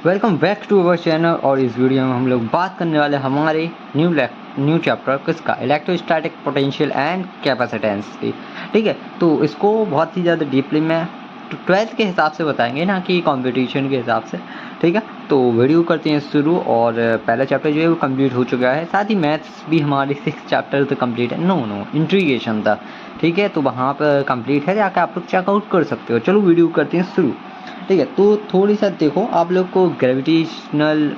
Welcome back to our channel. और इस video में हम लोग बात करने वाले हमारे न्यू चैप्टर किसका, इलेक्ट्रोस्टैटिक पोटेंशियल एंड कैपेसिटेंस की। ठीक है, तो इसको बहुत ही ज़्यादा डीपली में 12th के हिसाब से बताएंगे, ना कि कंपटीशन के हिसाब से। ठीक है, तो वीडियो करते हैं शुरू। और पहला चैप्टर जो है वो कंप्लीट हो चुका है, साथ ही मैथ्स भी हमारे 6 चैप्टर तो कंप्लीट है। नो इंट्रीगेशन था। ठीक है, तो वहाँ पर कंप्लीट है, जाकर आप लोग चेकआउट कर सकते हो। चलो वीडियो करते हैं शुरू। ठीक है, तो थोड़ी सा देखो, आप लोग को ग्रेविटेशनल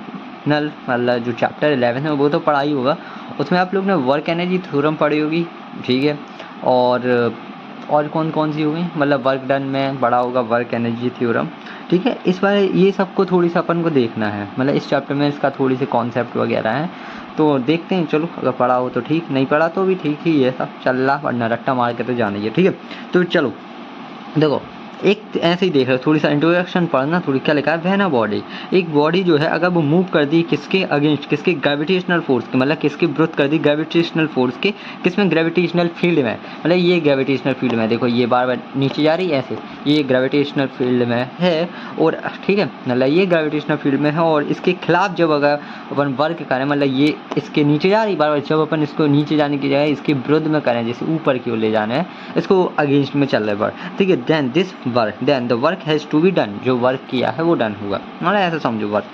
मतलब जो चैप्टर 11 है वो तो पढ़ा ही होगा। उसमें आप लोग ने वर्क एनर्जी थ्योरम पढ़ी होगी। ठीक है, और कौन कौन सी होगी, मतलब वर्क डन में पढ़ा होगा वर्क एनर्जी थ्योरम। ठीक है, इस बार ये सबको थोड़ी सा अपन को देखना है, मतलब इस चैप्टर में इसका थोड़ी सी कॉन्सेप्ट वगैरह है, तो देखते हैं। चलो, अगर पढ़ा हो तो ठीक, नहीं पढ़ा तो भी ठीक ही है, सब चल रहा, वरना रट्टा मार के तो जाना ही है। ठीक है, तो चलो देखो, एक ऐसे ही देख रहे हो, थोड़ी सा इंट्रोडक्शन पढ़ना, थोड़ी क्या लिखा है, वहना बॉडी। एक बॉडी जो है अगर वो मूव कर दी किसके अगेंस्ट, किसके ग्रेविटेशनल फोर्स के, मतलब किसकी विरुद्ध कर दी ग्रेविटेशनल फोर्स के, किसमें ग्रेविटेशनल फील्ड में, मतलब ये ग्रेविटेशनल फील्ड में, देखो ये बार बार नीचे जा रही है ऐसे, ये ग्रेविटेशनल फील्ड में है। और ठीक है, मतलब ये ग्रेविटेशनल फील्ड में है, और इसके खिलाफ जब अगर अपन वर्क करें, मतलब ये इसके नीचे जा रही बार बार, जब अपन इसको नीचे जाने की जगह इसके विरुद्ध में करें, जैसे ऊपर की ओर ले जाना है, इसको अगेंस्ट में चल रहा है। ठीक है, then the work has to be done, जो वर्क किया है वो डन होगा, मतलब ऐसा समझो वर्क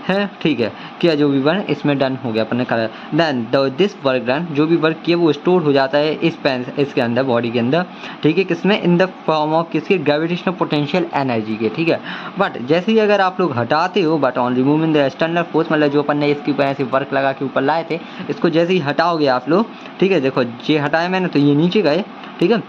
है। ठीक है, किया जो भी वर्क इसमें डन हो गया, अपन ने करा। देन दिस वर्क डन, जो भी वर्क किया वो स्टोर हो जाता है इस पेन, इसके अंदर, बॉडी के अंदर। ठीक है, किसमें, इन द फॉर्म ऑफ किसके, ग्रेविटेशनल पोटेंशियल एनर्जी के। ठीक है, बट जैसे ही अगर आप लोग हटाते हो, but on removing the external force, मतलब जो अपन ने इसके ऊपर ऐसे वर्क लगा के ऊपर लाए थे, इसको जैसे ही हटाओगे आप लोग, ठीक है, देखो ये हटाए मैंने तो ये नीचे गए। ठीक है,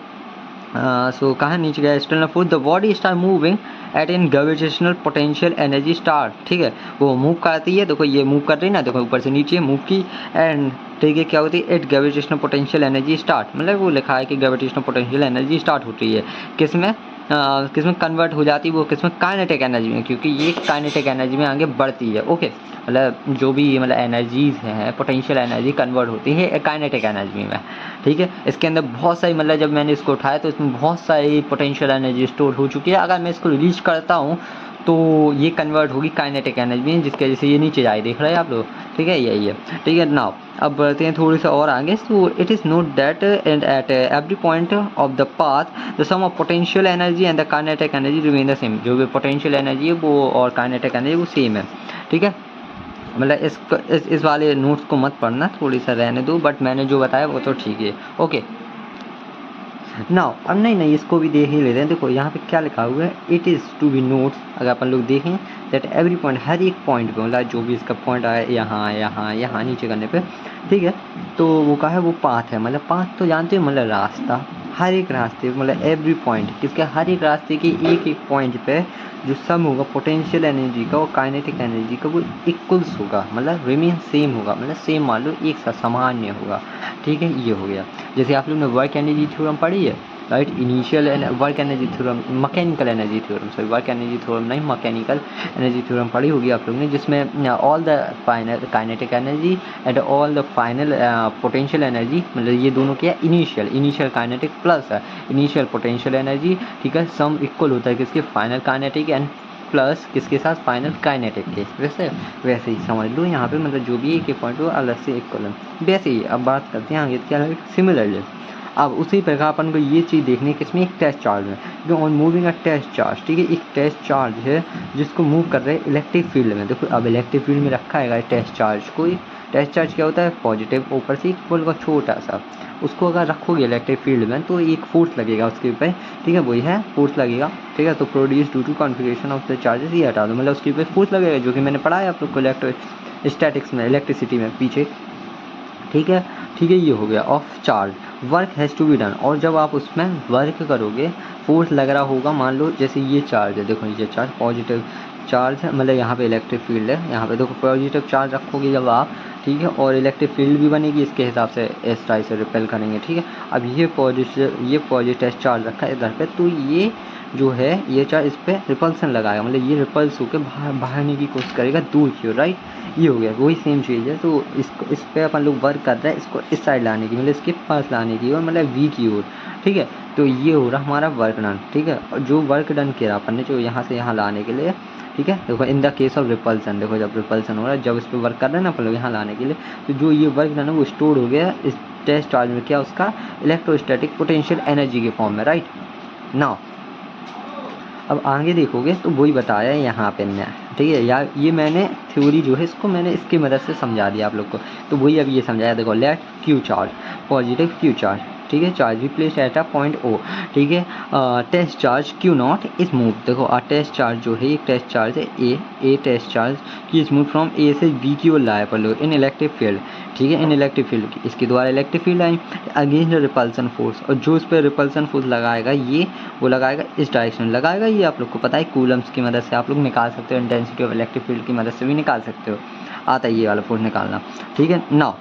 सो कहाँ नीचे गया, external force, the body start moving at in gravitational potential energy start. ठीक है, वो मूव करती है, देखो ये मूव कर रही है ना, देखो ऊपर से नीचे मूव की, एंड ठीक है क्या होती है, at gravitational potential energy start, मतलब वो लिखा है कि ग्रेविटेशनल पोटेंशियल एनर्जी स्टार्ट होती है किसमें, किसमें कन्वर्ट हो जाती है वो, किसमें, काइनेटिक एनर्जी में, क्योंकि ये काइनेटिक एनर्जी में आगे बढ़ती है। ओके, मतलब जो भी मतलब एनर्जीज हैं, पोटेंशियल एनर्जी कन्वर्ट होती है काइनेटिक एनर्जी में। ठीक है, इसके अंदर बहुत सारी, मतलब जब मैंने इसको उठाया तो इसमें बहुत सारी पोटेंशियल एनर्जी स्टोर हो चुकी है। अगर मैं इसको रिलीज करता हूँ तो ये कन्वर्ट होगी काइनेटिक एनर्जी में, जिसके वजह से ये नीचे जाए, देख रहे हैं आप लोग। ठीक है, यही है। ठीक है, नाउ अब बढ़ते हैं थोड़ी सा और आगे। So it is note that and at every point of the path the sum of potential energy and the kinetic energy remain the same, जो भी पोटेंशियल एनर्जी है वो और काइनेटिक एनर्जी वो सेम है। ठीक है, मतलब इस वाले नोट्स को मत पढ़ना, थोड़ी सा रहने दो, बट मैंने जो बताया वो तो ठीक है। ओके, नाउ अब नहीं इसको भी देख ही लेते हैं। देखो यहाँ पे क्या लिखा हुआ है, it is to be notes, अगर अपन लोग देखें दैट एवरी पॉइंट, हर एक पॉइंट पे, मतलब जो भी इसका पॉइंट आया यहाँ नीचे करने पे, ठीक है, तो वो का है, वो पाथ है, मतलब पाथ तो जानते हो, मतलब रास्ता, हर एक रास्ते, मतलब एवरी पॉइंट, किसके, हर एक रास्ते के एक पॉइंट पे जो सम होगा पोटेंशियल एनर्जी का और काइनेटिक एनर्जी का, वो इक्वल्स होगा, मतलब रिमेन सेम होगा, मतलब सेम मान लो एक सा सामान्य होगा। ठीक है, ये हो गया। जैसे आप लोग ने वर्क एनर्जी थ्योरम पढ़ी है, right, initial work energy theorem, mechanical energy theorem, sorry work energy theorem नहीं, मैकेनिकल एनर्जी थ्योरम पढ़ी होगी आप लोग ने, जिसमें all the final kinetic energy and all the final potential energy, मतलब ये दोनों क्या, initial kinetic plus initial potential energy, ठीक है, सम इक्वल होता है किसके, फाइनल काइनेटिक एंड प्लस किसके साथ, फाइनल काइनेटिक के। वैसे ही समझ लो यहाँ पे, मतलब जो भी एक पॉइंट हो अलग से इक्वल है, वैसे ही। अब बात करते हैं आगे क्या है, सिमिलरली अब उसी प्रकार अपन को ये चीज़ देखनी है किसमें, एक टेस्ट चार्ज में, जो on moving a test charge. ठीक है, एक टेस्ट चार्ज है जिसको मूव कर रहे हैं इलेक्ट्रिक फील्ड में। देखो अब इलेक्ट्रिक फील्ड में रखा है टेस्ट चार्ज को। टेस्ट चार्ज क्या होता है, पॉजिटिव, ऊपर से एक बोल का छोटा सा, उसको अगर रखोगे इलेक्ट्रिक फील्ड में तो एक फोर्स लगेगा उसके ऊपर। ठीक है, वही है फोर्स लगेगा। ठीक है, तो produce due to configuration of the charges, ये हटा दो, मतलब उसके ऊपर फोर्स लगेगा, जो कि मैंने पढ़ाया आप लोग को इलेक्ट्रोस्टैटिक्स में, इलेक्ट्रिसिटी में पीछे। ठीक है, ये हो गया of charge, work has to be done. और जब आप उसमें वर्क करोगे, फोर्स लग रहा होगा, मान लो जैसे ये चार्ज है, देखो ये चार्ज पॉजिटिव चार्ज है, मतलब यहाँ पे इलेक्ट्रिक फील्ड है, यहाँ पे देखो पॉजिटिव चार्ज रखोगे जब आप, ठीक है, और इलेक्ट्रिक फील्ड भी बनेगी, इसके हिसाब से इस टाइप से रिपेल करेंगे। ठीक है, अब ये पॉजिटिव चार्ज रखा है इधर पे, तो ये जो है ये चार्ज इस पर रिपल्सन लगाएगा, मतलब ये रिपल्स होकर भागने की कोशिश करेगा दूर की ओर, राइट, ये हो गया, वही सेम चीज़ है। तो इसको इस पर अपन लोग वर्क कर रहे हैं, इसको इस साइड लाने की, मतलब इसके पास लाने की, और मतलब वी की ओर। ठीक है, तो ये हो रहा हमारा वर्क डन। ठीक है, और जो वर्क डन किया अपन ने, जो यहाँ से यहाँ लाने के लिए, ठीक है। देखो in the case of repulsion, देखो जब रिपल्सन हो रहा है, जब इस पर वर्क कर रहे हैं ना अपन लोग यहाँ लाने के लिए, तो जो ये वर्क है ना वो स्टोर हो गया इस टेस्ट चार्ज में, क्या उसका इलेक्ट्रोस्टैटिक पोटेंशियल एनर्जी के फॉर्म में, राइट। नाउ अब आगे देखोगे तो वही बताया है यहाँ पे मैंने, ठीक है। या ये मैंने थ्योरी जो है इसको मैंने इसकी मदद से समझा दिया आप लोग को, तो वही अब ये समझाया। देखो let q charge, positive q charge, ठीक है, चार्ज भी place at a point O, ठीक है। Test charge q naught is move, देखो टेस्ट चार्ज जो है, एक टेस्ट चार्ज है ए टेस्ट चार्ज की इज मूव फ्रॉम ए से बी की ओर लाया पर लो इन इलेक्ट्रिक फील्ड, ठीक है, इन इलेक्ट्रिक फील्ड की, इसके द्वारा electric field I against repulsion force, और जो इस पर रिपल्सन फोर्स लगाएगा ये वो लगाएगा इस डायरेक्शन लगाएगा। ये आप लोग को पता है कूलम्स की मदद से आप लोग निकाल सकते हो, इंटेंसिटी ऑफ इलेक्ट्रिक फील्ड की मदद से भी निकाल सकते हो, आता है ये वाला फोर्स निकालना, ठीक है। नाउ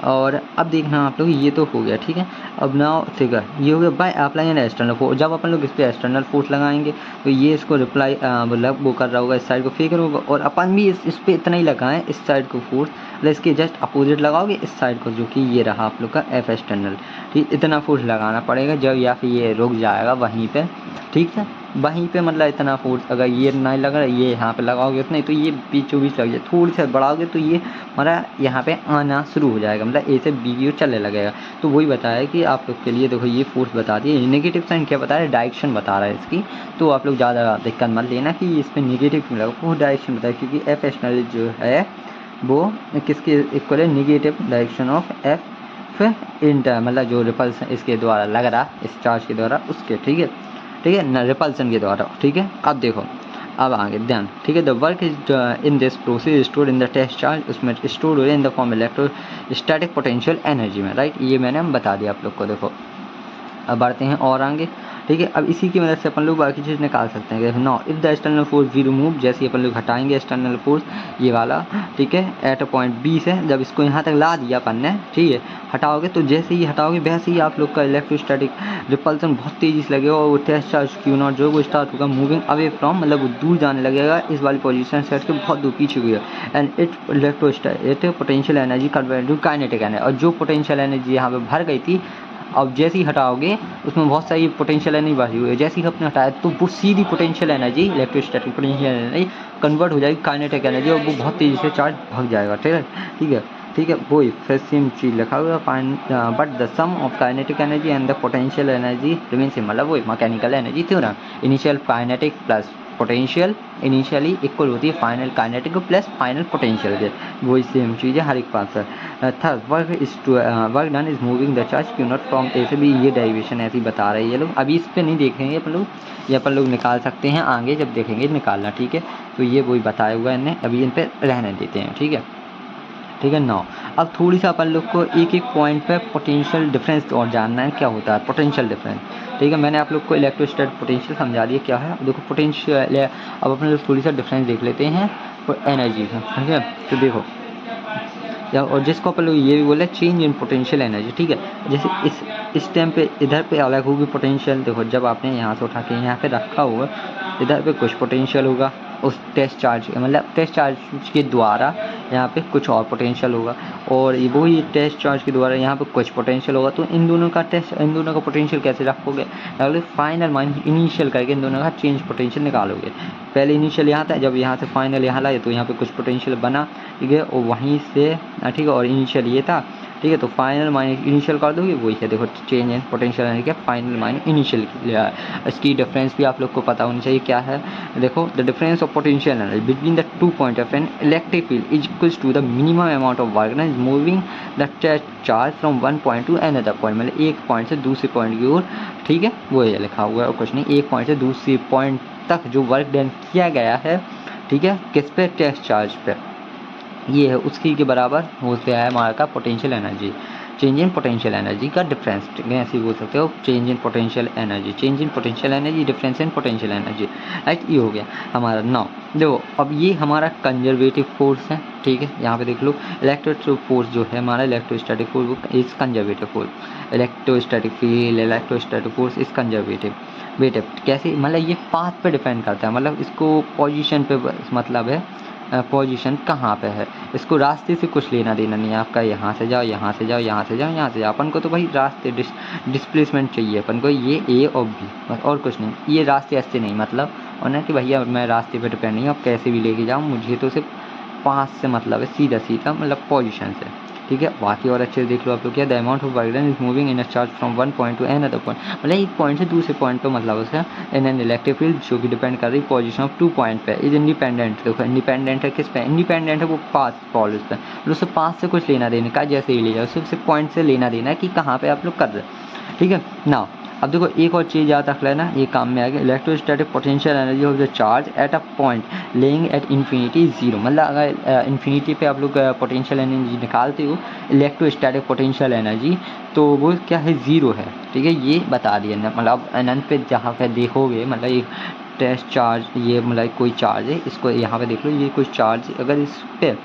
और अब देखना आप लोग, ये तो हो गया, ठीक है। अब नाउ ठीक है, ये हो गया bye apply an external force, जब अपन लोग इस पर एक्सटर्नल फोर्स लगाएंगे तो ये इसको रिप्लाई मतलब वो कर रहा होगा, इस साइड को फेंक रहा होगा, और अपन भी इस पर इतना ही लगाएं, इस साइड को फोर्स, मतलब इसके जस्ट अपोजिट लगाओगे इस साइड को, जो कि ये रहा आप लोग का एफ एक्सटर्नल, ठीक, इतना फोर्स लगाना पड़ेगा जब या फिर ये रुक जाएगा वहीं पे, ठीक है, वहीं पे मतलब इतना फोर्स, अगर ये नहीं लग रहा ये यहाँ पे लगाओगे उतना ही, तो ये बीचों बीच लग जाए, थोड़ी सी बढ़ाओगे तो ये हमारा यहाँ पे आना शुरू हो जाएगा, मतलब ए से बी की ओर चलने लगेगा। तो वही बताया कि आप लोग के लिए देखो ये फोर्स बता दिए, नेगेटिव साइन क्या बता रहा है, डायरेक्शन बता रहा है इसकी, तो आप लोग ज़्यादा दिक्कत मत लेना कि इस पर नेगेटिव क्यों लगा, वो डायरेक्शन बताया, क्योंकि एफ एक्सटर्नल जो है वो किसके इक्वल है, negative direction of F inter, मतलब जो रिपल्सन इसके द्वारा लग रहा इस चार्ज के द्वारा उसके, ठीक है, ठीक है ना, रिपल्सन के द्वारा, ठीक है। अब देखो अब आगे ध्यान, ठीक है। The work is in this process store in the test charge, उसमें स्टोर हो रहे in the form electrostatic potential energy में, राइट, ये मैंने हम बता दिया आप लोग को। देखो अब बढ़ते हैं और आगे, ठीक है। अब इसी की मदद से अपन लोग बाकी चीज़ निकाल सकते हैं। No if the external force we remove, जैसे ही अपन लोग हटाएंगे एक्सटर्नल फोर्स ये वाला, ठीक है, एट अ पॉइंट बी से, जब इसको यहाँ तक ला दिया अपन ने, ठीक है, हटाओगे तो जैसे ही हटाओगे वैसे ही आप लोग का इलेक्ट्रोस्टैटिक रिपल्सन बहुत तेज़ी से लगेगा, और वो टेस्ट चार्ज क्यू नॉट जो है वो स्टार्ट होगा मूविंग अवे फ्रॉम, मतलब वो दूर जाने लगेगा इस वाली पोजीशन से हट के बहुत दूर पीछे हुई है, and it electrostatic potential energy convert to kinetic energy, और जो पोटेंशियल एनर्जी यहाँ पे भर गई थी अब जैसे ही हटाओगे उसमें बहुत सारी पोटेंशियल एनर्जी बढ़ी हुई है, जैसे ही आपने हटाया तो वो सीधी potential energy electrostatic potential energy convert हो जाएगी काइनेटिक एनर्जी, और वो बहुत तेज़ी से चार्ज भाग जाएगा, ठीक है, ठीक है, ठीक है। वही फिर सेम चीज़ लिखा हुआ है, but the sum of kinetic energy and the potential energy remain same, मतलब वही mechanical energy theorem, initial kinetic plus potential initially equal होती है final kinetic plus final potential के, वही सेम चीज़ है हर एक पास है। Third work done is moving the charge q not from A से बी, ये डेरिवेशन ऐसी बता रही है ये लोग, अभी इस पर नहीं देखेंगे अपन लोग, ये अपन लोग निकाल सकते हैं आगे जब देखेंगे निकालना, ठीक है। तो ये वही बताया हुआ है इन्हें, अभी इन पर रहने देते हैं, ठीक है, ठीक है। नाउ अब थोड़ी सा अपन लोग को एक एक पॉइंट पे पोटेंशियल डिफरेंस और जानना है, क्या होता है पोटेंशियल डिफरेंस, ठीक है। मैंने आप लोग को इलेक्ट्रोस्टैटिक पोटेंशियल समझा दिया क्या है, देखो पोटेंशियल, अब अपन लोग थोड़ी सा डिफरेंस देख लेते हैं एनर्जी का, ठीक है। तो देखो और जिसको अपन लोग ये भी बोले चेंज इन पोटेंशियल एनर्जी, ठीक है, जैसे इस टाइम पे इधर पे अलग होगी पोटेंशियल, देखो जब आपने यहाँ से उठा के यहाँ पे रखा होगा इधर पे कुछ पोटेंशियल होगा उस टेस्ट चार्ज, मतलब टेस्ट चार्ज के द्वारा यहाँ पे कुछ और पोटेंशियल होगा, और वही टेस्ट चार्ज के द्वारा यहाँ पे कुछ पोटेंशियल होगा, तो इन दोनों का पोटेंशियल कैसे रखोगे, अगले फाइनल माइनस इनिशियल करके इन दोनों का चेंज पोटेंशियल निकालोगे। पहले इनिशियल यहाँ था, जब यहाँ से फाइनल यहाँ लाए तो यहाँ पे कुछ पोटेंशियल बना, ठीक है, और वहीं से ठीक है, और इनिशियल ये था, ठीक है, तो फाइनल माइनस इनिशियल कर दोगे वही है, देखो चेंज इन पोटेंशियल एनर्जी क्या फाइनल माइनस इनिशियल लिया है। इसकी डिफरेंस भी आप लोग को पता होनी चाहिए क्या है, देखो the difference of potential energy between the 2 point of an electric field is equals to the minimum amount of work done moving the charge from one point to another point, मतलब एक पॉइंट से दूसरे point की ओर, ठीक है, वो ये लिखा हुआ है और कुछ नहीं, एक पॉइंट से दूसरे पॉइंट तक जो वर्क डन किया गया है, ठीक है, किस पे, टेस्ट चार्ज पे, ये है उसकी के बराबर होता है हमारा का potential energy, change in potential energy का डिफरेंस, ठीक है, ऐसे बोल सकते हो change in potential energy, change in potential energy difference in potential energy, right, ये हो गया हमारा। नाउ देखो अब ये हमारा कंजर्वेटिव फोर्स है, ठीक है, यहाँ पे देख लो इलेक्ट्रो फोर्स जो है हमारा इलेक्ट्रोस्टैटिक फोर्स वो is conservative force, electrostatic field electrostatic force is conservative वेटिव, कैसे, मतलब ये पाथ पे डिपेंड करता है, मतलब इसको पोजीशन पे मतलब है, पोजीशन कहाँ पे है। इसको रास्ते से कुछ लेना देना नहीं है आपका, यहाँ से जाओ, यहाँ से जाओ, यहाँ से जाओ, यहाँ से जाओ। अपन को तो भाई रास्ते डिस्प्लेसमेंट चाहिए अपन को, ये ए और बी बस, और कुछ नहीं। ये रास्ते ऐसे नहीं मतलब, और ना कि भैया मैं रास्ते पे डिपेंड नहीं हूँ, आप कैसे भी लेके जाऊँ, मुझे तो सिर्फ पाथ से मतलब है, सीधा सीधा मतलब पोजीशन से, ठीक है। बाकी और अच्छे से देख लो आप लोग क्या, the amount of work done is moving in a charge from one point to another point, मतलब एक पॉइंट से दूसरे पॉइंट पे मतलब उसका इन एन इलेक्ट्रिक फील्ड जो कि डिपेंड कर रही है पोजीशन ऑफ 2 पॉइंट पे, इज इंडिपेंडेंट। देखो इंडिपेंडेंट है किस पे, इंडिपेंडेंट है वो पाथ फॉलोज पे, मतलब उससे पाथ से कुछ लेना देने का, जैसे ही ले जाओ सिर्फ पॉइंट से लेना देना है कि कहाँ पे आप लोग कर रहे हैं, ठीक है ना। अब देखो एक और चीज़ याद रख लेना, ये काम में आ गया, electrostatic potential energy of the charge at a point laying at infinity zero, मतलब अगर इन्फिनिटी पे आप लोग पोटेंशियल एनर्जी निकालते हो, इलेक्ट्रोस्टैटिक पोटेंशियल एनर्जी, तो वो क्या है, ज़ीरो है, ठीक है। ये बता दिया ना, मतलब अनंत पे जहाँ पे देखोगे, मतलब एक टेस्ट चार्ज, ये मतलब कोई चार्ज है, इसको यहाँ पे देख लो, ये कोई चार्ज अगर इस पे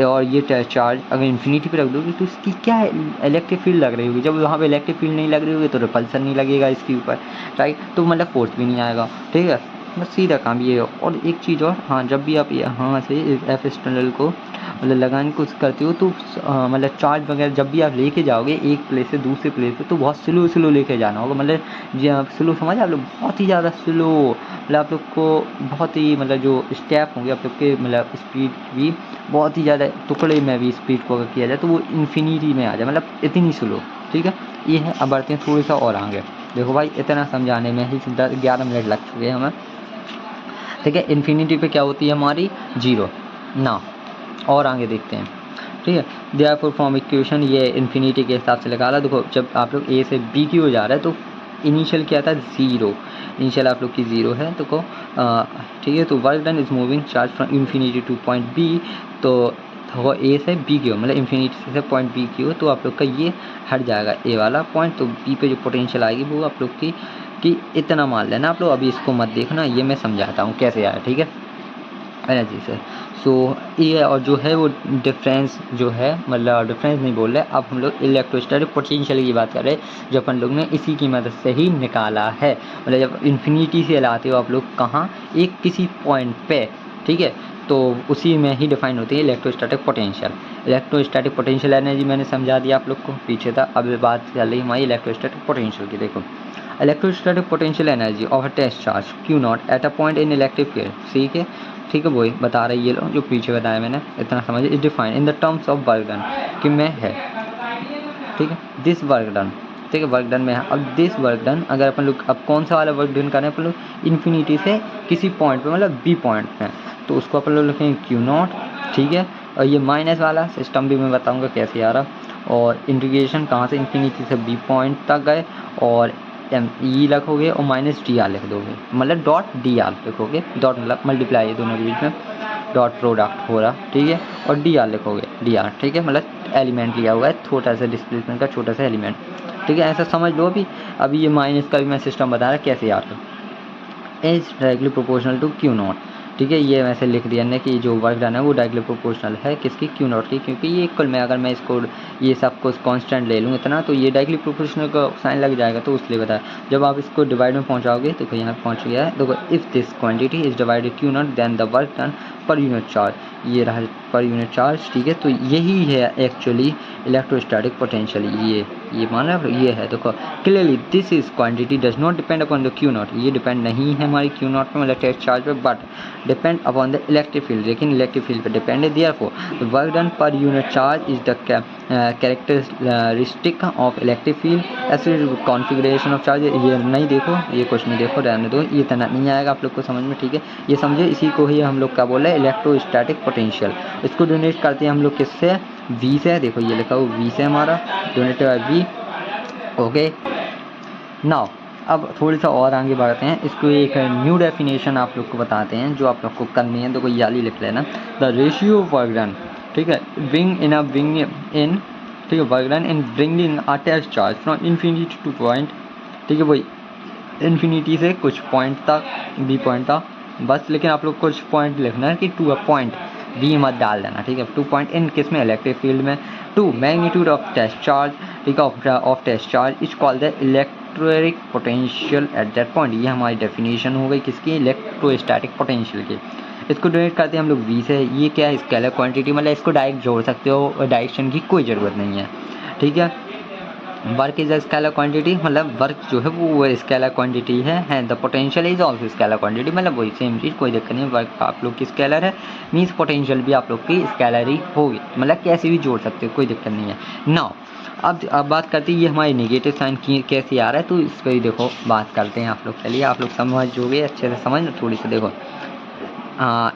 और ये चार्ज अगर इन्फिनिटी पे रख दोगे तो इसकी क्या इलेक्ट्रिक फील्ड लग रही होगी, जब वहाँ पे इलेक्ट्रिक फील्ड नहीं लग रही होगी तो रिपल्सन नहीं लगेगा इसके ऊपर, राइट, तो मतलब फोर्स भी नहीं आएगा, ठीक है। बस सीधा काम ये है। और एक चीज़ और, हाँ, जब भी आप यहाँ से एफ एक्सटर्नल को मतलब लगाने की कोशिश करते हो तो मतलब चार्ज वगैरह जब भी आप लेके जाओगे एक प्लेस से दूसरे प्लेस पे, तो बहुत स्लो लेके जाना होगा, मतलब जी आप स्लो समझ, आप लोग बहुत ही ज़्यादा स्लो, मतलब आप लोग को बहुत ही मतलब जो स्टेप होंगे आप लोग के मतलब स्पीड भी बहुत ही ज़्यादा, टुकड़े में भी स्पीड को अगर किया जाए तो वो इन्फिनिटी में आ जाए, मतलब इतनी स्लो, ठीक है। ये है। अब बढ़ते हैं थोड़ा सा और आगे, देखो भाई इतना समझाने में ही 11 मिनट लग चुके हैं हमें, ठीक है। इन्फिनिटी पे क्या होती है हमारी, जीरो ना, और आगे देखते हैं, ठीक है। देयरफॉर फ्रॉम इक्वेशन, ये इन्फिनिटी के हिसाब से निकाला। देखो जब आप लोग ए से बी की हो जा रहा है तो इनिशियल क्या था, ज़ीरो, इनिशियल आप लोग की ज़ीरो है, तो को ठीक है। तो work done is moving charge from infinity to point B, तो वो ए से बी की हो, मतलब इन्फिनिटी से पॉइंट बी की हो, तो आप लोग का ये हट जाएगा ए वाला पॉइंट, तो बी पे जो पोटेंशियल आएगी वो आप लोग की कि इतना मान लेना आप लोग। अभी इसको मत देखना, ये मैं समझाता हूँ कैसे आया, ठीक है, एनर्जी से। सो ये और जो है वो डिफरेंस जो है, मतलब डिफरेंस नहीं बोल रहे, अब हम लोग इलेक्ट्रोस्टैटिक पोटेंशियल की बात कर रहे हैं, जो अपन लोग ने इसी की मदद से ही निकाला है, मतलब जब इन्फिनिटी से लाते हो आप लोग कहाँ, एक किसी पॉइंट पे, ठीक है, तो उसी में ही डिफाइन होती है electrostatic potential. Electrostatic potential energy मैंने समझा दिया आप लोग को, पीछे था, अब बात चल रही हमारी इलेक्ट्रोस्टैटिक पोटेंशियल की। देखो electrostatic potential energy of a test charge q naught at a point in electric field, ठीक है, वही बता रही है ये लोग जो पीछे बताया मैंने, इतना समझिए। Is define in the terms of work done, कि मैं है, ठीक है, दिस वर्क डन, ठीक है, वर्क डन में है। अब दिस वर्क डन अगर अपन लोग अब कौन सा वाला वर्क डन करें अपन लोग, इन्फिनिटी से किसी पॉइंट पे, मतलब बी पॉइंट पे, तो उसको अपन लोग लिखेंगे क्यू नॉट, ठीक है। और ये माइनस वाला सिस्टम भी मैं बताऊंगा कैसे आ रहा, और इंटीग्रेशन कहाँ से, इन्फिनिटी से बी पॉइंट तक गए, और एम ई लिखोगे और माइनस डी आर लिख दोगे, मतलब डॉट डी आर लिखोगे, डॉट मतलब मल्टीप्लाई है दोनों के बीच में, डॉट प्रोडक्ट हो रहा, ठीक है, और डी आर लिखोगे, डी आर, ठीक है, मतलब एलिमेंट लिया हुआ है छोटा सा डिस्प्लेसमेंट का छोटा सा एलिमेंट, ठीक है, ऐसा समझ लो। अभी ये माइनस का भी मैं सिस्टम बता रहा कैसे यार, is directly proportional to q naught, ठीक है, ये वैसे लिख दिया ने कि जो वर्क डन है वो डायरेक्टली प्रोपोर्शनल है किसकी, क्यू नॉट की, क्योंकि ये इक्वल में अगर मैं इसको ये सब कुछ कांस्टेंट ले लूँ इतना, तो ये डायरेक्टली प्रोपोर्शनल का साइन लग जाएगा, तो उसलिए बताया। जब आप इसको डिवाइड में पहुँचाओगे तो यहाँ पहुँच गया है, देखो if this quantity is divided q naught then the work done per unit charge, ये रहा पर यूनिट चार्ज, ठीक है। तो यही है एक्चुअली इलेक्ट्रोस्टैटिक पोटेंशियल, ये मान रहे ये है। देखो clearly this is quantity does not depend upon the q naught, ये डिपेंड नहीं है हमारी क्यू नॉट पे, मतलब टेस्ट चार्ज पे, but depend upon the electric field, लेकिन इलेक्ट्रिक फील्ड पे डिपेंड है। Therefore the work done per unit charge is the characteristic of electric field as configuration of charge, ये नहीं देखो, ये कुछ नहीं देखो, रहने दो, ये इतना नहीं आएगा आप लोग को समझ में, ठीक है। ये समझे, इसी को ही हम लोग क्या बोल रहे हैं, इलेक्ट्रोस्टैटिक पोटेंशियल। इसको डोनेट करते हैं हम लोग किससे, वी से, देखो ये लिखा हुआ वी से हमारा denoted by V, okay. Now अब थोड़ी सा और आगे बढ़ते हैं, इसको एक न्यू डेफिनेशन आप लोग को बताते हैं जो आप लोग को करनी है, तो कोई याली लिख लेना, the ratio of work done, ठीक है, विंग इन, ठीक है, work done in bringing a test charge from infinity to point, ठीक है, वही इन्फिनिटी से कुछ पॉइंट तक, बी पॉइंट तक बस, लेकिन आप लोग कुछ पॉइंट लिखना है कि टू अ पॉइंट, बी मत डाल देना, ठीक है, 2 पॉइंट इन किस में, इलेक्ट्रिक फील्ड में, to magnitude of test charge, ठीक है, of test charge is called the electrostatic potential at that point. ये हमारी डेफिनेशन हो गई किसकी, इलेक्ट्रोस्टैटिक पोटेंशियल की। इसको डोनेट करते हैं हम लोग v से। ये क्या है, स्केलर क्वांटिटी, मतलब इसको डायरेक्ट जोड़ सकते हो, डायरेक्शन की कोई ज़रूरत नहीं है, ठीक है। Work is a scalar quantity, मतलब वर्क जो है वो स्केलर क्वांटिटी है। The potential is also scalar quantity, मतलब वही सेम चीज़, कोई दिक्कत नहीं। वर्क आप लोग की स्केलर है, मीन्स पोटेंशियल भी आप लोग की स्केलर ही होगी, मतलब कैसे भी जोड़ सकते हो, कोई दिक्कत नहीं है। नाउ अब बात करते हैं ये हमारे नेगेटिव साइन कैसे आ रहा है, तो इस पर ही देखो बात करते हैं आप लोग। चलिए आप लोग समझोगे अच्छे से, समझ थोड़ी सी देखो।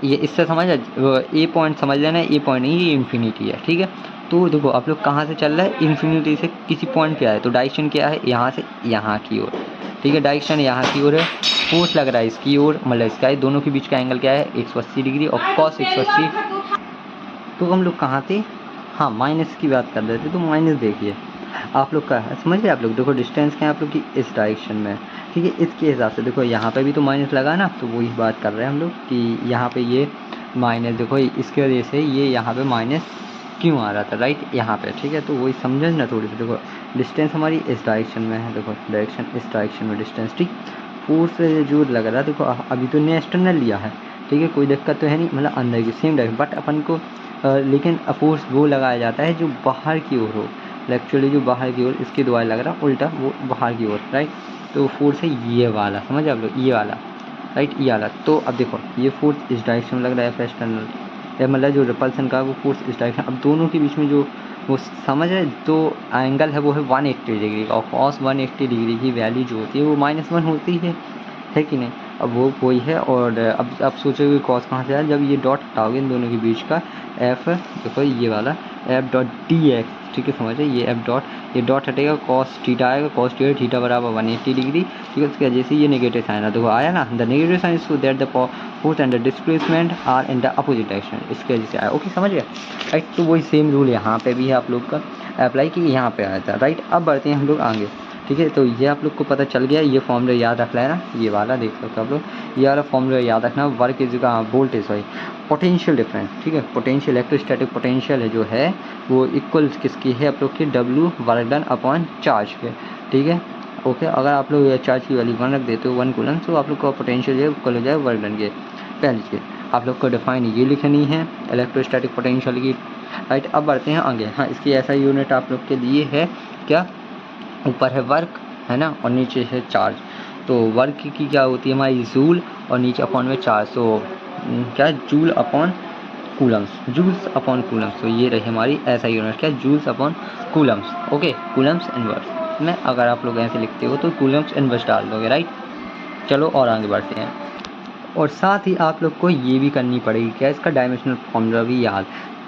ये इससे समझ ए पॉइंट समझ लेना, ए पॉइंट नहीं, ये इन्फिनिटी है, ठीक है। तो देखो आप लोग कहाँ से चल रहा है, इन्फिनिटी से किसी पॉइंट पे आए, तो डायरेक्शन क्या है, यहाँ से यहाँ की ओर, ठीक है। डायरेक्शन यहाँ की ओर है, फोर्स लग रहा है इसकी ओर, मतलब इसका है, दोनों के बीच का एंगल क्या है 180 डिग्री, और cos 180। तो हम लोग कहाँ थे, हाँ माइनस की बात कर रहे थे, तो माइनस देखिए आप लोग का, समझ गए आप लोग। देखो डिस्टेंस क्या है आप लोग की इस डायरेक्शन में, ठीक है। इसके हिसाब से देखो यहाँ पे भी तो माइनस लगा ना, तो वही बात कर रहे हैं हम लोग कि यहाँ पे ये माइनस, देखो इसके वजह से ये यहाँ पे माइनस क्यों आ रहा था, राइट, यहाँ पे, ठीक है। तो वही समझे ना थोड़ी सी। देखो डिस्टेंस हमारी इस डायरेक्शन में है, देखो डायरेक्शन इस डायरेक्शन में डिस्टेंस, ठीक। फोर्स जो लग रहा है, देखो अभी तो ने एक्सटर्नल लिया है, ठीक है, कोई दिक्कत तो है नहीं, मतलब अंदर की सेम डायरेक्शन, बट अपन को लेकिन फोर्स वो लगाया जाता है जो बाहर की ओर हो, एक्चुअली जो बाहर की ओर, इसके द्वारा लग रहा उल्टा, वो बाहर की ओर, राइट। तो फोर्स है ये वाला, समझ आप लोग, ये वाला, राइट, ये वाला। तो अब देखो ये फोर्स इस डायरेक्शन में लग रहा है एक्सटर्नल, मतलब जो रिपल्सन का वो फोर्स इस डायरेक्शन, अब दोनों के बीच में जो वो समझ है, जो एंगल है वो है 180 डिग्री का, और cos 180 डिग्री की वैल्यू जो होती है वो -1 होती है कि नहीं। अब वो वही है, और अब सोचोगे कॉस कहाँ से आया, जब ये डॉट हटाओगे इन दोनों के बीच का, एफ देखो ये वाला एफ डॉट डी एक्स, ठीक है, समझे, ये एफ डॉट, ये डॉट हटेगा, कॉस थीटा आएगा, कॉस थीटा बराबर 180 डिग्री, ठीक है। उसकी वजह से ये नेगेटिव साइन है, देखो आया ना, the negative sign so that the force and the displacement are in the opposite direction, इसकी वजह से आया, ओके, समझ गया, राइट। तो वही सेम रूल यहाँ पे भी है आप लोग का अप्लाई कि यहाँ पे आया था, राइट। अब बढ़ते हैं हम लोग आगे, ठीक है। तो ये आप लोग को पता चल गया, ये फॉर्मूला याद रख लेना, ये वाला देख सकते हो आप लोग, ये वाला फॉर्मूला याद रखना, work is voltage sorry potential difference, ठीक है। पोटेंशियल इलेक्ट्रोस्टैटिक पोटेंशियल है जो है वो इक्वल किसकी है, आप लोग की W work done upon charge के, ठीक है, ओके। अगर आप लोग चार्ज की वैल्यू 1 रख देते हो, 1 कूलम, तो आप लोग का पोटेंशियल जो है इक्वल हो जाए वर्क डन के। पहली चीज़ आप लोग को डिफाइन ये लिखनी है इलेक्ट्रोस्टैटिक पोटेंशियल की, राइट। अब बढ़ते हैं आगे, हाँ इसकी ऐसा यूनिट आप लोग के लिए है क्या, ऊपर है वर्क है ना, और नीचे है चार्ज। तो वर्क की क्या होती है हमारी जूल, और नीचे अपॉन में चार्ज, तो क्या joule upon coulombs, joules upon coulombs. तो ये रही हमारी ऐसा यूनिट, क्या joules upon coulombs, okay, coulombs inverse में अगर आप लोग ऐसे लिखते हो तो कूलम्स इनवर्स डाल दोगे, राइट। चलो और आगे बढ़ते हैं, और साथ ही आप लोग को ये भी करनी पड़ेगी क्या, इसका डायमेंशनल फॉर्मूला भी याद,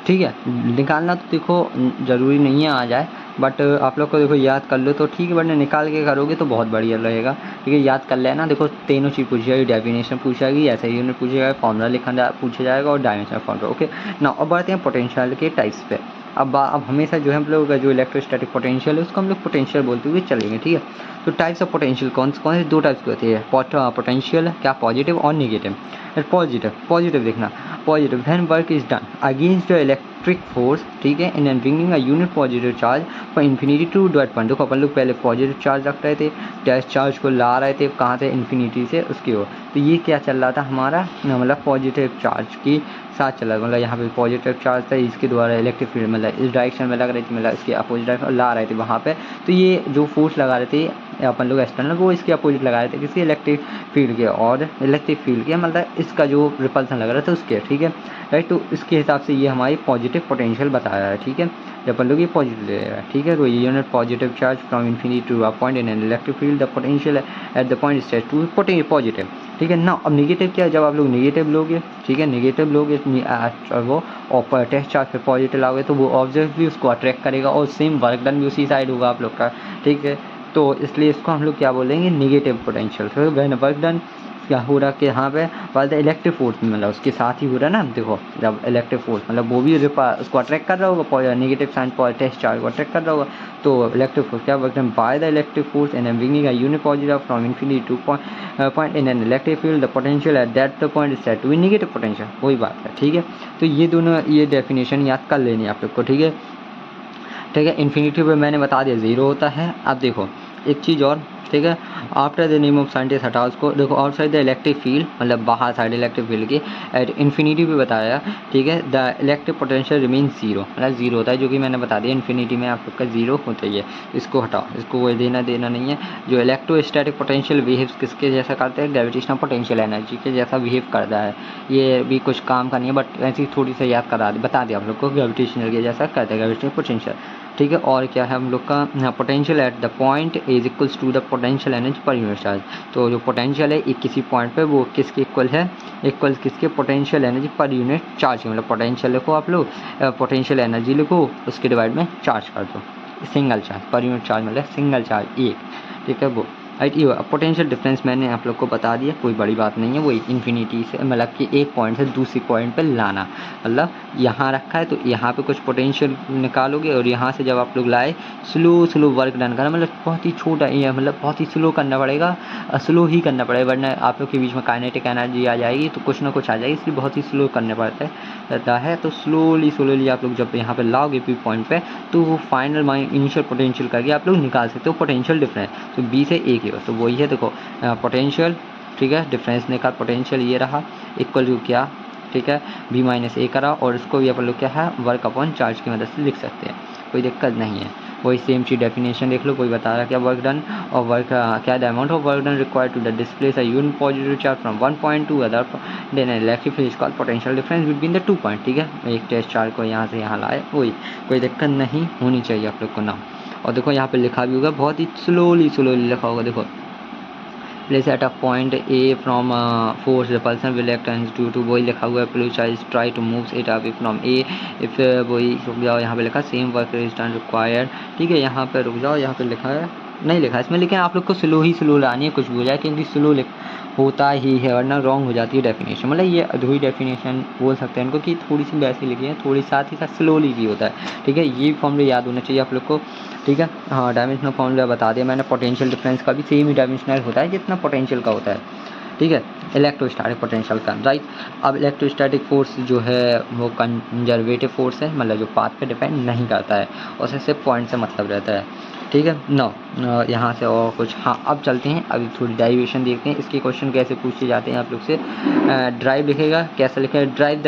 ठीक है। निकालना तो देखो ज़रूरी नहीं है आ जाए, बट आप लोग को देखो याद कर लो तो ठीक है, बट निकाल के करोगे तो बहुत बढ़िया रहेगा, ठीक है। याद कर लेना, देखो तीनों चीज़ पूछी जाएगी, डेफिनेशन पूछी जाएगी, ऐसा यूनिट पूछा जाएगा, फॉर्मूला लिखना पूछा जाएगा, और डायमेंशनल फॉर्मूला, ओके ना। अब बढ़ते हैं पोटेंशियल के टाइप्स पे। अब हमेशा जो है हम लोग का जो इलेक्ट्रोस्टैटिक पोटेंशियल है उसको हम लोग पोटेंशियल बोलते हुए चलेंगे, ठीक है। तो टाइप्स ऑफ पोटेंशियल कौन से, 2 टाइप्स की होती है पोटेंशियल, क्या पॉजिटिव और नेगेटिव। पॉजिटिव देखना, positive when work is done against the electric force, ठीक है, इन bringing a unit positive charge for infinity to dot point. देखो अपन लोग पहले पॉजिटिव चार्ज रख रहे थे, डैश चार्ज को ला रहे थे कहाँ से, इन्फिनिटी से उसकी ओर। तो ये क्या चल रहा था हमारा, मतलब पॉजिटिव चार्ज के साथ चल रहा था, मतलब यहाँ पे पॉजिटिव चार्ज था, इसके द्वारा इलेक्ट्रिक फील्ड मतलब इस डायरेक्शन में लग रही थी, मतलब इसके अपोजिट डायरेक्शन ला रहे थे वहाँ पे। तो ये जो फोर्स लगा रहे थे अपन लोग एक्सटर्नल, वो इसके अपोजिट लगा रहे थे, किसके, इलेक्ट्रिक फील्ड के, और इलेक्ट्रिक फील्ड के मतलब इसका जो रिपल्सन लग रहा था उसके, ठीक है, राइट। तो इसके हिसाब से ये हमारी पॉजिटिव पोटेंशियल बताया है, ठीक है, जब अपन लोग ये पॉजिटिव ले रहा है, ठीक है। तो ये unit positive charge from infinity to a point in an electric field, the potential at the point is to positive, ठीक है ना। अब नेगेटिव क्या है, जब आप लोग नेगेटिव लोगे, ठीक है, नेगेटिव लोगे वो और टेस्ट चार्ज पे पॉजिटिव लाओगे, तो वो ऑब्जेक्ट भी उसको अट्रैक्ट करेगा, और सेम वर्क डन भी उसी साइड होगा आप लोग का, ठीक है। तो इसलिए इसको हम लोग क्या बोलेंगे, नेगेटिव पोटेंशियल। तो व्हेन वर्क डन क्या हो रहा है कि यहाँ पे वाला इलेक्ट्रिक फोर्स मतलब उसके साथ ही हो रहा है ना, देखो जब इलेक्ट्रिक फोर्स मतलब वो भी उसको अट्रैक्ट कर रहा होगा, नेगेटिव साइन टेस्ट चार्ज को अट्रैक्ट कर रहा होगा, तो इलेक्ट्रिक फोर्स क्या work done by the electric force and bringing a unit positive from infinity to point in an electric field, the potential at that point is set to be negative potential, वही बात है, ठीक है। तो ये दोनों ये डेफिनेशन याद कर लेनी है आप लोग को, ठीक है। ठीक है, इन्फिनिटी पे मैंने बता दिया 0 होता है। अब देखो एक चीज़ और, ठीक है, after the name of scientist हटाओ उसको, देखो आउटसाइड द इलेक्ट्रिक फील्ड मतलब बाहर साइड इलेक्ट्रिक फील्ड के एट इन्फिनिटी भी बताया, ठीक है, the electric potential remain zero, मतलब जीरो होता है, जो कि मैंने बता दिया इन्फिनिटी में आप लोग का जीरो होता ही है। इसको हटाओ, इसको कोई देना देना नहीं है। जो इलेक्ट्रोस्टैटिक पोटेंशियल बिहेव्स किसके जैसा करते हैं, ग्रेविटेशनल पोटेंशियल एनर्जी के जैसा बिहेव करता है। ये भी कुछ काम का नहीं है, बट ऐसी थोड़ी सी याद करा बता दिया आप लोग को, ग्रेविटेशनल के जैसा करते हैं ग्रेविटेशनल पोटेंशियल, ठीक है। और क्या है हम लोग का potential at the point is equals to the potential energy per unit charge. तो जो पोटेंशियल है एक किसी पॉइंट पे वो किसके इक्वल है, इक्वल किसके, potential energy per unit charge, मतलब पोटेंशियल लिखो आप लोग, पोटेंशियल एनर्जी लिखो, उसके डिवाइड में चार्ज कर दो, सिंगल चार्ज पर यूनिट चार्ज मतलब सिंगल चार्ज एक, ठीक है वो राइट। ये पोटेंशियल डिफरेंस मैंने आप लोग को बता दिया, कोई बड़ी बात नहीं है, वो इन्फिनिटी से मतलब कि एक पॉइंट से दूसरी पॉइंट पे लाना, मतलब यहाँ रखा है तो यहाँ पे कुछ पोटेंशियल निकालोगे और यहाँ से जब आप लोग लाए स्लो वर्क डन करना, मतलब बहुत ही छोटा ये मतलब बहुत ही स्लो करना पड़ेगा, स्लो ही करना पड़ेगा, वरना आप लोग के बीच में काइनेटिक एनर्जी आ जाएगी तो कुछ ना कुछ आ जाएगी, इसलिए बहुत ही स्लो करने पड़ता है। तो स्लोली आप लोग जब यहाँ पे लाओगे पी पॉइंट पे तो वो फाइनल इनिशियल पोटेंशियल करके आप लोग निकाल सकते हो पोटेंशियल डिफरेंस। तो बी से ए की तो वही है, देखो पोटेंशियल, ठीक है, डिफरेंस निकाल, पोटेंशियल ये रहा इक्वल टू क्या, ठीक है, बी माइनस ए करा, और इसको भी अपन लोग क्या है वर्क अपॉन चार्ज की मदद से लिख सकते हैं, कोई दिक्कत नहीं है। वही सेम चीज डेफिनेशन देख लो, कोई बता रहा क्या वर्क डन, और वर्क क्या the amount of work done required to the displace a unit positive charge from one point to other, then electric field is called potential difference between the 2 point, ठीक है। एक test charge को यहाँ से यहाँ लाए, वही कोई दिक्कत नहीं होनी चाहिए आप लोग को ना। और देखो यहाँ पे लिखा भी होगा, बहुत ही स्लोली लिखा होगा, देखो place at a point A from force repulsion will act due to, वही लिखा हुआ है, please try to move it away from A, if वही रुक जाओ, यहाँ पे लिखा same work is done required, ठीक है, यहाँ पे रुक जाओ, यहाँ पे लिखा है नहीं लिखा इसमें, लेकिन आप लोग को स्लो लानी है, कुछ भी हो जाए, क्योंकि स्लो होता ही है वरना रॉन्ग हो जाती है डेफिनेशन, मतलब ये अधूरी डेफिनेशन बोल सकते हैं इनको कि थोड़ी सी वैसी लिखी है, थोड़ी साथ ही साथ स्लोली भी होता है, ठीक है। ये फॉर्मूला याद होना चाहिए आप लोग को, ठीक है। हाँ डायमेंशनल फॉर्मूला बता दिया मैंने, पोटेंशियल डिफरेंस का भी सेम ही डायमेंशनल होता है जितना पोटेंशियल का होता है, ठीक है, इलेक्ट्रोस्टैटिक पोटेंशियल का, राइट। अब इलेक्ट्रोस्टैटिक फोर्स जो है वो कंजर्वेटिव फोर्स है, मतलब जो पाथ पे डिपेंड नहीं करता है, उसे सिर्फ पॉइंट से मतलब रहता है, ठीक है। नो यहाँ से और कुछ, हाँ अब चलते हैं, अभी थोड़ी डेरिवेशन देखते हैं, इसके क्वेश्चन कैसे पूछे जाते हैं आप लोग से। ड्राइव लिखेगा, कैसे लिखेगा, derive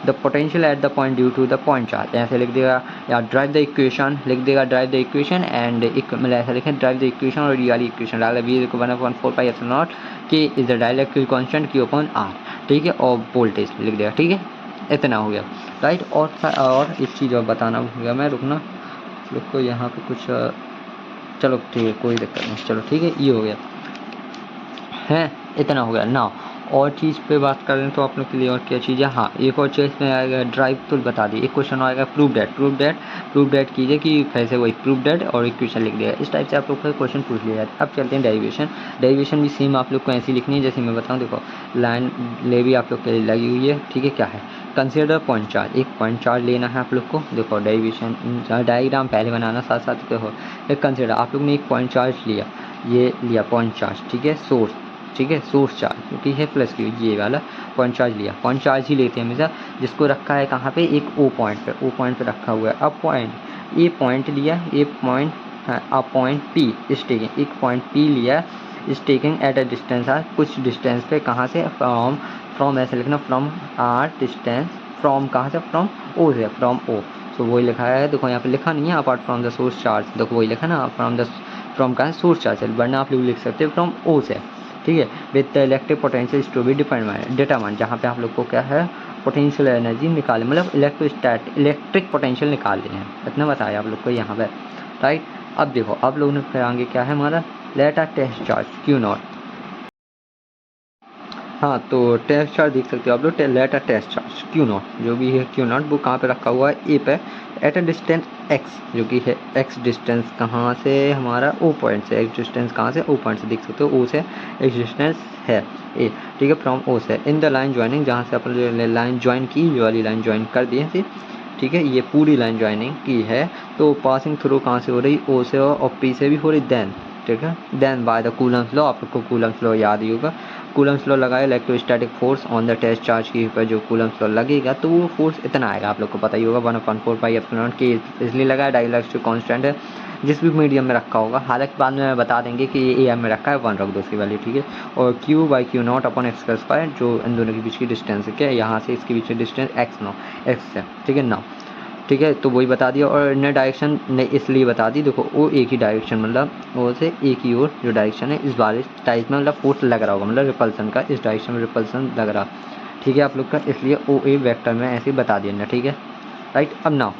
the potential at the point due to the point charge, ऐसे लिख देगा, या ड्राइव द इक्वेशन लिख देगा, ड्राइव द इक्वेशन एंड मतलब ऐसा लिखें, ड्राइव द इक्वेशन और ये वाली इक्वेशन डाल वी को 1/4πε0 के is the dielectric constant Q upon R, ठीक है, और वोल्टेज लिख देगा, ठीक है, इतना हो गया, राइट। और एक चीज़ और बताना भूल गया मैं, रुकना लोग को यहाँ पे कुछ, चलो ठीक है कोई दिक्कत नहीं, चलो ठीक है, ये हो गया है, इतना हो गया ना। और चीज़ पे बात करें तो आप लोग के लिए और क्या चीज़ है, हाँ एक और चीज़ में आएगा ड्राइव, तो बता दी, एक क्वेश्चन आएगा प्रूव डेट कीजिए कि कैसे, वही प्रूव डेट और इक्वेशन लिख दिया, इस टाइप से आप लोग का क्वेश्चन पूछ लिया जाता है। अब चलते हैं डेरिवेशन भी सेम आप लोग को ऐसी लिखनी है जैसे मैं बताऊँ, देखो लाइन ले भी आप लोग के लिए लगी हुई है, ठीक है, क्या है, कंसिडर पॉइंट चार्ज, एक पॉइंट चार्ज लेना है आप लोग को, देखो डेरिवेशन डायग्राम पहले बनाना, साथ साथ देखो एक कंसिडर, आप लोग ने एक पॉइंट चार्ज लिया, ये लिया पॉइंट चार्ज, ठीक है, सोर्स, ठीक है, सोर्स चार्ज क्योंकि है प्लस क्यू, ये वाला पॉइंट चार्ज लिया, पॉइंट चार्ज ही लेते हैं हमेशा, जिसको रखा है कहाँ पे, एक ओ पॉइंट पे रखा हुआ है। अब पॉइंट ए पॉइंट लिया, ए पॉइंट अब पॉइंट पी इज टेकिंग, एक पॉइंट पी लिया is taking at a distance r, कुछ डिस्टेंस पे, कहाँ से, फ्रॉम ऐसे लिखना, फ्रॉम आर डिस्टेंस, फ्रॉम कहाँ से, फ्रॉम ओ से, फ्रॉम ओ, तो वही लिखा है, देखो यहाँ पे लिखा नहीं है apart from the source charge, देखो वही लिखा ना, फ्रॉम कहाँ सोर्स चार्ज, वरना आप लोग लिख सकते हैं फ्रॉम ओ से, ठीक है, with the electric potential to be determine, जहाँ पे आप लोग को क्या है पोटेंशियल एनर्जी निकाले, मतलब इलेक्ट्रिक पोटेंशियल निकालते हैं, इतना बताया आप लोग को यहाँ पे, राइट। अब देखो अब लोगों ने फिर आगे क्या है हमारा, लेट अ टेस्ट चार्ज Q0, हाँ तो टेस्ट चार्ज देख सकते हो आप लोग, लेट अ टेस्ट चार्ज Q0 जो भी है, Q0 वो कहाँ पे रखा हुआ है, ए पे, एट अ डिस्टेंस x, जो कि है x डिस्टेंस कहाँ से हमारा ओ पॉइंट से, x डिस्टेंस कहाँ से, ओ पॉइंट से, देख सकते हो ओ से x डिस्टेंस है ए, ठीक है, फ्रॉम ओ से, इन द लाइन ज्वाइनिंग, जहाँ से अपन लाइन ज्वाइन की, ये वाली लाइन ज्वाइन कर दी है, ठीक है, ये पूरी लाइन ज्वाइनिंग की है, तो पासिंग थ्रू कहाँ से हो रही, ओ से और पी से भी हो रही, देन, ठीक है, then by the Coulomb's law, आप लोग को कूलम्स लॉ याद ही होगा, कूलम्स लॉ लगाए, electrostatic force on the test charge की पर जो कूलम्स लॉ लगेगा तो वो फोर्स इतना आएगा, आप लोग को पता ही होगा 1/4πε0 के, इसलिए लगाया, डाइलेक्ट्रिक कांस्टेंट है, जिस भी मीडियम में रखा होगा, हालांकि बाद में बता देंगे कि ये AM में रखा है 1 रख दो उसकी वैल्यू, ठीक है। और Q/Q0 अपॉन x का स्क्वायर, जो इन दोनों के बीच की डिस्टेंस है, क्या यहाँ से इसके बीच की डिस्टेंस x है, ठीक है ना, ठीक है। तो वही बता दिया। और ने डायरेक्शन ने इसलिए बता दी, देखो वो एक ही डायरेक्शन, मतलब वो से एक ही ओर जो डायरेक्शन है, इस बार इस टाइप में मतलब फोर्स लग रहा होगा, मतलब रिपल्सन का इस डायरेक्शन में रिपल्सन लग रहा, ठीक है आप लोग का, इसलिए OA वेक्टर में ऐसे बता दिया ना, ठीक है राइट। अब ना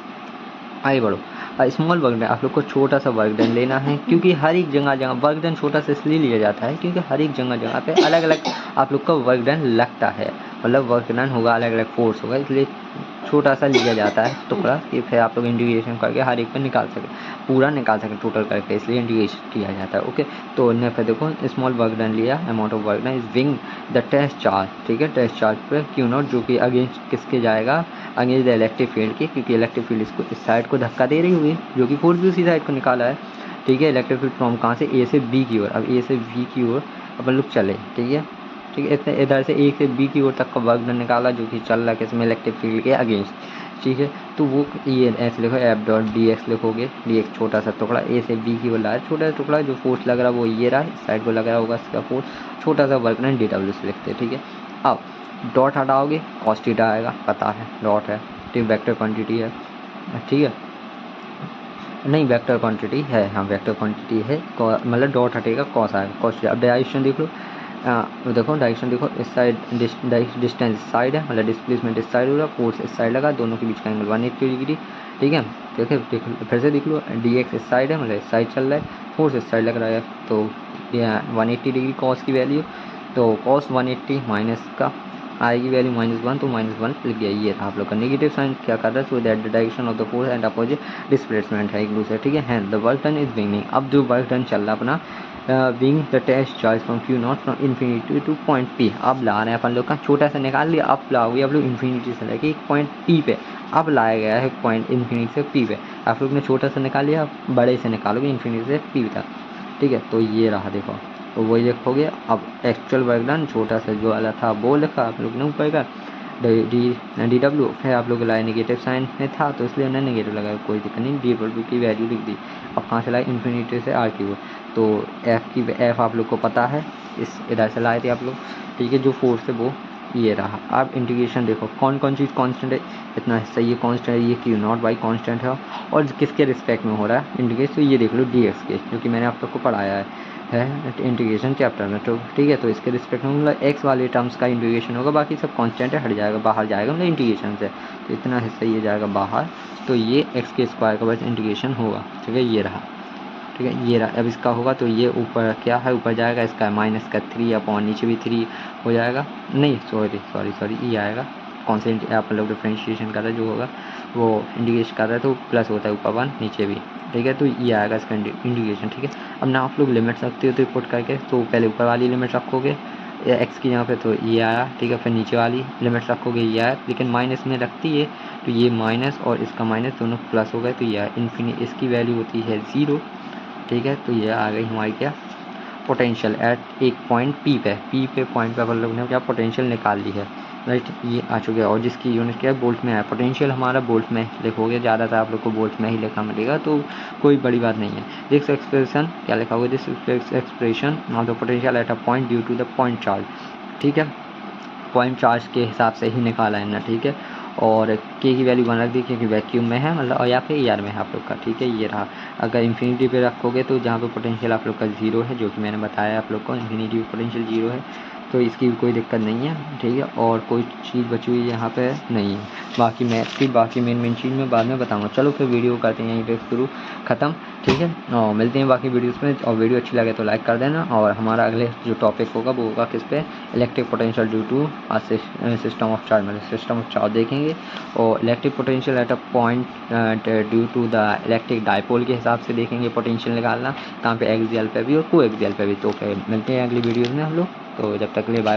आगे बढ़ो। स्मॉल वर्क डन, आप लोग को छोटा सा वर्क डन लेना है, क्योंकि हर एक जगह वर्क डन छोटा सा इसलिए लिया जाता है क्योंकि हर एक जगह पे अलग अलग आप लोग का वर्क डन लगता है, मतलब वर्क डन होगा, अलग अलग फोर्स होगा, इसलिए छोटा सा लिया जाता है टुकड़ा, कि फिर आप लोग इंटीग्रेशन करके हर एक पे निकाल सके, पूरा निकाल सके टोटल करके, इसलिए इंटीग्रेशन किया जाता है। ओके, तो ने फिर देखो स्मॉल वर्क डन लिया, amount of work done is wing the test charge, ठीक है, टेस्ट चार्ज पे Q0, जो कि अगेंस्ट किसके जाएगा, अगेंस्ट द इलेक्ट्रिक फील्ड की, क्योंकि इलेक्ट्रिक फील्ड इसको इस साइड को धक्का दे रही होगी, जो कि फोर्स भी उसी साइड को निकाला है, ठीक है। इलेक्ट्रिक फील्ड फ्रॉम कहाँ से, A से B की ओर, अब A से B की ओर अपन लोग चले, ठीक है, ठीक है। इतने इधर से A से B की ओर तक का वर्क डन निकाला, जो कि चल रहा है किसमें, इलेक्ट्रिक फील्ड के अगेंस्ट, ठीक है। तो वो ये ऐसे लिखो, F.dx लिखोगे, dx छोटा सा टुकड़ा A से B की ओर ला, छोटा सा टुकड़ा, जो फोर्स लग रहा है वो ये रहा, इस साइड को लग रहा होगा इसका फोर्स, छोटा सा वर्क डन dw से लिखते हैं, ठीक है। अब डॉट हटाओगे cos थीटा आएगा, पता है डॉट है, ठीक, वेक्टर क्वांटिटी है, ठीक है, नहीं वेक्टर क्वांटिटी है, हाँ वेक्टर क्वांटिटी है, मतलब डॉट हटेगा कॉस आएगा, कॉस। अब डायरेक्शन देख लो, देखो डायरेक्शन देखो, इस साइड डिस्टेंस इस साइड है, मतलब डिस्प्लेसमेंट इस साइड हो रहा, फोर्स इस साइड लगा, दोनों के बीच का एंगल 180 डिग्री, ठीक है। देखो फिर से देख लो, dx इस साइड है, मतलब इस साइड चल रहा है, फोर्स इस साइड लग रहा है, तो 180 डिग्री कॉस की वैल्यू, तो कॉस 180 माइनस का आएगी वैल्यू -1, तो -1 लिख गया, ये था आप लोग का नेगेटिव साइन क्या कर रहा है, so that the direction of the force and opposite displacement है एक दूसरे, ठीक है। And the work done is being, अब जो वर्क डन चल रहा है अपना, being the test charge from Q0 from infinity to point P, अब ला रहे हैं अपन लोग का, छोटा सा निकाल लिया, अब लाओगे आप लोग इन्फिनिटी से लेके एक पॉइंट P पे, अब लाया गया है पॉइंट इन्फिनिटी से P पे, आप लोग ने छोटा सा निकाल लिया, बड़े से निकालोगे इन्फिनिटी से P तक, ठीक है। तो ये रहा देखो, तो वही देखोगे। अब एक्चुअल वर्क डन छोटा सा जो वाला था वो लिखा आप लोग ने ऊपर का DW, फिर आप लोग लाए नेगेटिव साइन में था तो इसलिए उन्होंने नेगेटिव लगाया, कोई दिक्कत नहीं, DW की वैल्यू लिख दी। अब कहाँ से लाए, इन्फिनिटी से R की वो, तो F आप लोग को पता है, इस इधर से लाए थे आप लोग, ठीक है। जो फोर्स है वो ये रहा। अब इंटीग्रेशन देखो कौन कौन चीज़ कांस्टेंट है, इतना हिस्सा ये कांस्टेंट है, ये Q0 कांस्टेंट है, और किसके रिस्पेक्ट में हो रहा है इंटीग्रेट, तो ये देख लो dx के, जो कि मैंने आप लोग को पढ़ाया है इंटीग्रेशन चैप्टर में, तो ठीक है। तो इसके रिस्पेक्ट में मतलब x वाले टर्म्स का इंटीग्रेशन होगा, बाकी सब कांस्टेंट है, हट जाएगा, बाहर जाएगा मतलब इंटीग्रेशन से, तो इतना हिस्सा ये जाएगा बाहर, तो ये x के स्क्वायर का बस इंटीग्रेशन होगा, ठीक है, ये रहा, ठीक है, ये रहा। अब इसका होगा तो ये ऊपर क्या है, ऊपर जाएगा, इसका माइनस का 3 अपॉन नीचे भी 3 हो जाएगा, नहीं सॉरी ये आएगा, कौन से आप लोग डिफ्रेंशिएशन कर रहे जो होगा वो इंटीग्रेशन कर रहे हैं, तो प्लस होता है ऊपर 1 नीचे भी, ठीक है। तो ये आएगा इसका इंटीग्रेशन, ठीक है। अब ना आप लोग लिमिट रखते हो तो पुट करके, तो पहले ऊपर वाली लिमिट रखोगे एक्स की जगह पे, तो ये आया, ठीक है। फिर नीचे वाली लिमिट रखोगे ये आया, लेकिन माइनस में रखती है तो ये माइनस और इसका माइनस दोनों प्लस हो गए, तो ये इन्फिनिटी, इसकी वैल्यू होती है 0, ठीक है। तो ये आ गई हमारी क्या, पोटेंशियल एट एक पॉइंट P पे पॉइंट पे अपन लोग ने क्या पोटेंशियल निकाल ली है, राइट, ये आ चुके हैं। और जिसकी यूनिट क्या है, बोल्ट में है, पोटेंशियल हमारा बोल्ट में लिखोगे, ज़्यादातर आप लोग को बोल्ट में ही लिखा मिलेगा, तो कोई बड़ी बात नहीं है। दिस एक्सप्रेशन क्या लिखा होगा, this expression of the potential at a point due to the point charge, ठीक है, पॉइंट चार्ज के हिसाब से ही निकाला है ना, ठीक है। और के की वैल्यू 1 रख दी क्योंकि वैक्यूम में है, मतलब, और या फिर ER में है आप लोग का, ठीक है, ये रहा। अगर इन्फिनिटी पे रखोगे तो जहाँ पे पोटेंशियल आप लोग का 0 है, जो कि मैंने बताया आप लोग को, इन्फिनिटी पे पोटेंशियल 0 है, तो इसकी भी कोई दिक्कत नहीं है, ठीक है। और कोई चीज़ बची हुई यहाँ पे नहीं है, बाकी मैथ की बाकी मेन चीज़ मैं बाद में बताऊँगा। चलो फिर वीडियो करते हैं यहीं पे शुरू ख़त्म, ठीक है, और मिलते हैं बाकी वीडियोस में। और वीडियो अच्छी लगे तो लाइक कर देना, और हमारा अगले जो टॉपिक होगा वो होगा किस पे, electric potential due to system of charge, मतलब सिस्टम ऑफ चार्ज देखेंगे, और electric potential at a point due to the electric dipole के हिसाब से देखेंगे पोटेंशियल निकालना, कहाँ पे एक्सियल पे भी और को एक्सियल पे भी। तो फिर मिलते हैं अगली वीडियोज़ में हम लोग, तो जब तक के लिए बाय।